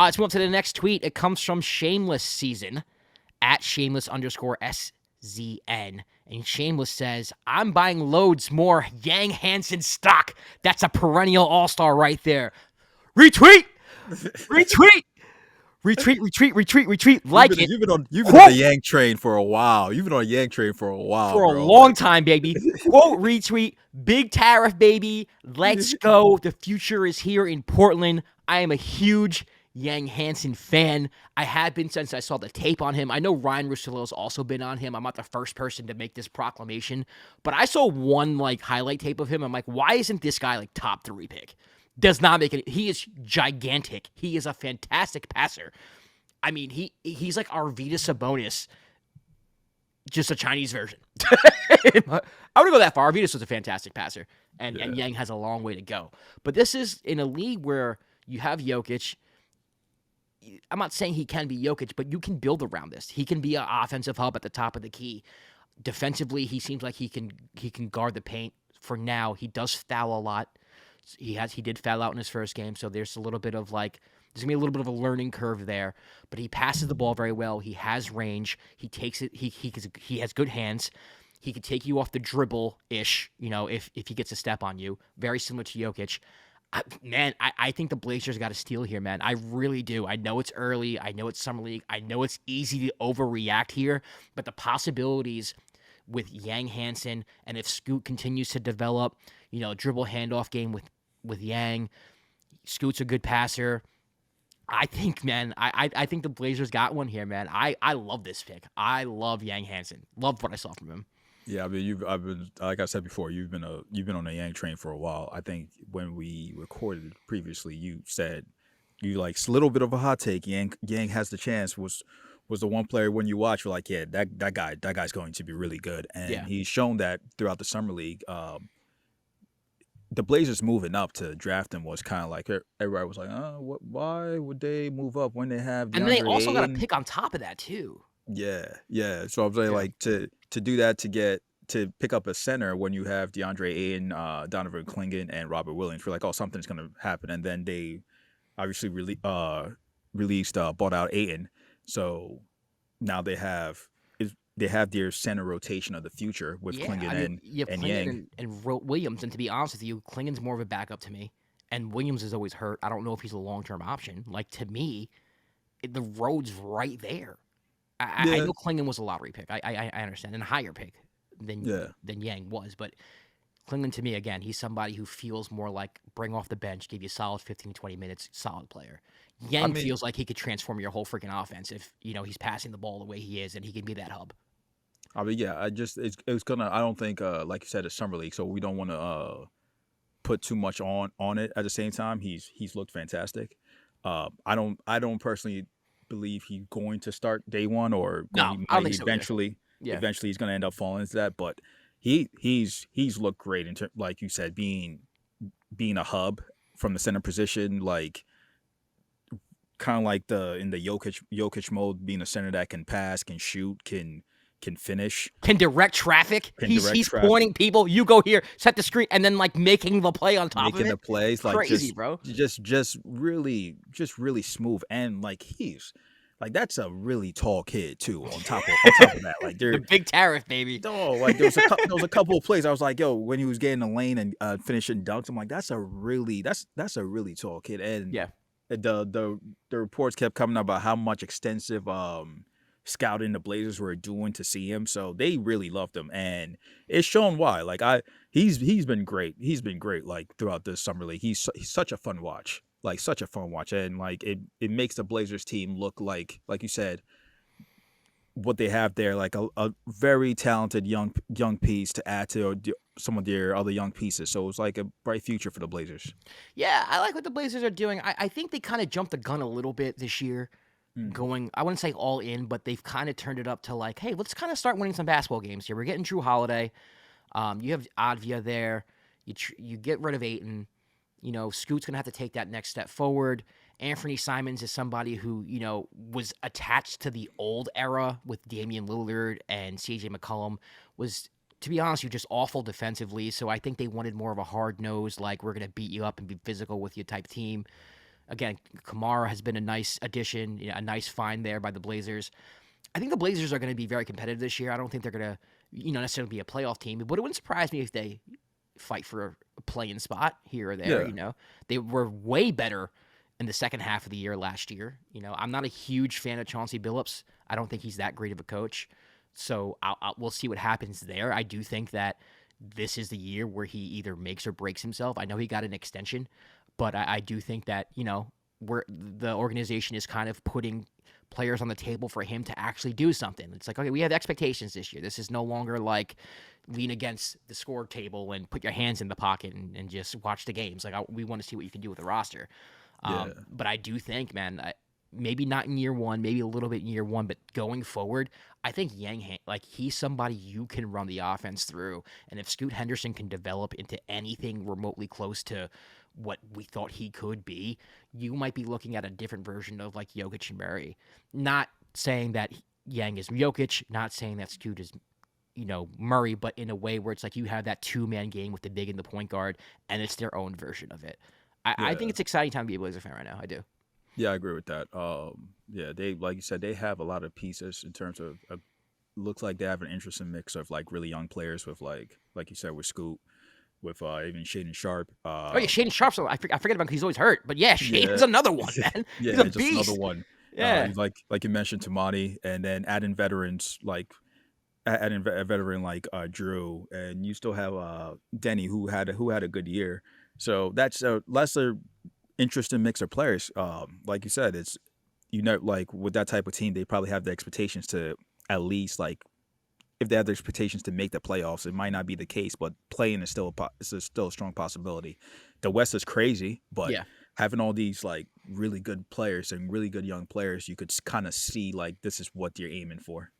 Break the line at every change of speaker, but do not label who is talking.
Let's move on to the next tweet. It comes from Shameless Season at shameless_SZN. And Shameless says, I'm buying loads more Yang Hansen stock. That's a perennial all-star right there. Retweet! Retweet! Retweet. Like it.
You've been on the Yang train for a while. You've been on a Yang train for a while,
For a
bro.
long time, baby. Quote, retweet. Big tariff, baby. Let's go. The future is here in Portland. I am a huge Yang Hansen fan. I have been since I saw the tape on him. I know Ryan Russillo's also been on him. I'm not the first person to make this proclamation, but I saw one highlight tape of him. I'm like, why isn't this guy top 3 pick? Does not make it. He is gigantic. He is a fantastic passer. I mean, he's like Arvydas Sabonis, just a Chinese version. I wouldn't go that far. Arvydas was a fantastic passer, and Yang has a long way to go. But this is in a league where you have Jokic. I'm not saying he can be Jokic, but you can build around this. He can be an offensive hub at the top of the key. Defensively, he seems like he can guard the paint. For now, he does foul a lot. He did foul out in his first game, so there's a little bit of there's gonna be a little bit of a learning curve there. But he passes the ball very well. He has range. He takes it. He has good hands. He could take you off the dribble ish. If he gets a step on you, very similar to Jokic. I think the Blazers got a steal here, man. I really do. I know it's early. I know it's summer league. I know it's easy to overreact here, but the possibilities with Yang Hansen, and if Scoot continues to develop, dribble handoff game with Yang, Scoot's a good passer. I think, man, I think the Blazers got one here, man. I love this pick. I love Yang Hansen. Love what I saw from him.
Yeah, I mean, I've been, like I said before, you've been on a Yang train for a while. I think when we recorded previously, you said you a little bit of a hot take. Yang has the chance. Was the one player when you watch, you're like, yeah, that guy's going to be really good, and he's shown that throughout the summer league. The Blazers moving up to draft him was kind of like everybody was like, why would they move up when they have DeAndre
And then they also got a
Ayton?
pick on top of that too.
Yeah. So I'm saying to do that to pick up a center when you have DeAndre Ayton, Donovan Clingan, and Robert Williams, we're like, oh, something's gonna happen. And then they obviously bought out Ayton, so now they have their center rotation of the future with Clingan and Yang
and Williams. And to be honest with you, Clingan's more of a backup to me, and Williams is always hurt. I don't know if he's a long-term option. To me, the road's right there. I know Clingan was a lottery pick. I understand, and a higher pick than Yang was, but Clingan to me, again, he's somebody who feels more like bring off the bench, give you solid 15, 20 minutes, solid player. Yang feels like he could transform your whole freaking offense if he's passing the ball the way he is, and he can be that hub.
I mean, yeah, it's gonna. I don't think, like you said, it's summer league, so we don't want to put too much on it. At the same time, he's looked fantastic. I don't personally believe he's going to start day one, or
I don't think so
eventually he's going to end up falling into that. But he's looked great in like you said, being a hub from the center position, kind of like in the Jokic mode, being a center that can pass, can shoot, can finish,
can direct traffic. He's pointing people. You go here, set the screen, and then making the play on top of it.
Making the plays,
crazy, bro.
Just really smooth, and he's that's a really tall kid too. On top of that,
the big tariff, baby.
Oh, there was a couple of plays I was like, yo, when he was getting the lane and finishing dunks, I'm like, that's a really tall kid, and the reports kept coming up about how much extensive scouting the Blazers were doing to see him, so they really loved him, and it's shown why. He's been great. He's been great throughout this summer league. He's such a fun watch. Such a fun watch, and it makes the Blazers team look like you said, what they have there, a very talented young piece to add to some of their other young pieces. So it's a bright future for the Blazers.
Yeah, I like what the Blazers are doing. I think they kind of jumped the gun a little bit this year. Going, I wouldn't say all in, but they've kind of turned it up to hey, let's kind of start winning some basketball games here. We're getting Drew Holiday. You have Advia there. You get rid of Ayton. Scoot's going to have to take that next step forward. Anthony Simons is somebody who, was attached to the old era with Damian Lillard and CJ McCollum, was, to be honest, just awful defensively. So I think they wanted more of a hard-nosed, we're going to beat you up and be physical with you type team. Again, Kamara has been a nice addition, a nice find there by the Blazers. I think the Blazers are going to be very competitive this year. I don't think they're going to, necessarily be a playoff team, but it wouldn't surprise me if they fight for a play-in spot here or there.
Yeah.
They were way better in the second half of the year last year. I'm not a huge fan of Chauncey Billups. I don't think he's that great of a coach. So we'll see what happens there. I do think that this is the year where he either makes or breaks himself. I know he got an extension, but I do think that, where the organization is kind of putting players on the table for him to actually do something. It's like, okay, we have expectations this year. This is no longer like lean against the score table and put your hands in the pocket and just watch the games. Like, we want to see what you can do with the roster. But I do think, man, maybe not in year one, maybe a little bit in year one, but going forward, I think he's somebody you can run the offense through. And if Scoot Henderson can develop into anything remotely close to what we thought he could be, you might be looking at a different version of like Jokic and Murray. Not saying that Yang is Jokic, not saying that Scoot is, Murray, but in a way where it's like you have that two-man game with the big and the point guard, and it's their own version of it. I think it's exciting time to be a Blazer fan right now. I do.
Yeah, I agree with that. They, like you said, they have a lot of pieces in terms of looks like they have an interesting mix of like really young players with like you said, with Scoot, with even Shaedon Sharpe.
Shaedon Sharpe's. I forget about him because he's always hurt. But yeah, Shaden's another one, man.
Yeah,
he's a
just
beast.
another one.
Yeah,
like you mentioned, Tamani, and then adding veterans like a veteran like Drew, and you still have Denny who had a good year. So that's a lesser interesting mix of players. Like you said, it's like with that type of team, they probably have the expectations to at least like if they have the expectations to make the playoffs. It might not be the case, but playing is still still a strong possibility. The West is crazy, but having all these like really good players and really good young players, you could kind of see like this is what you're aiming for.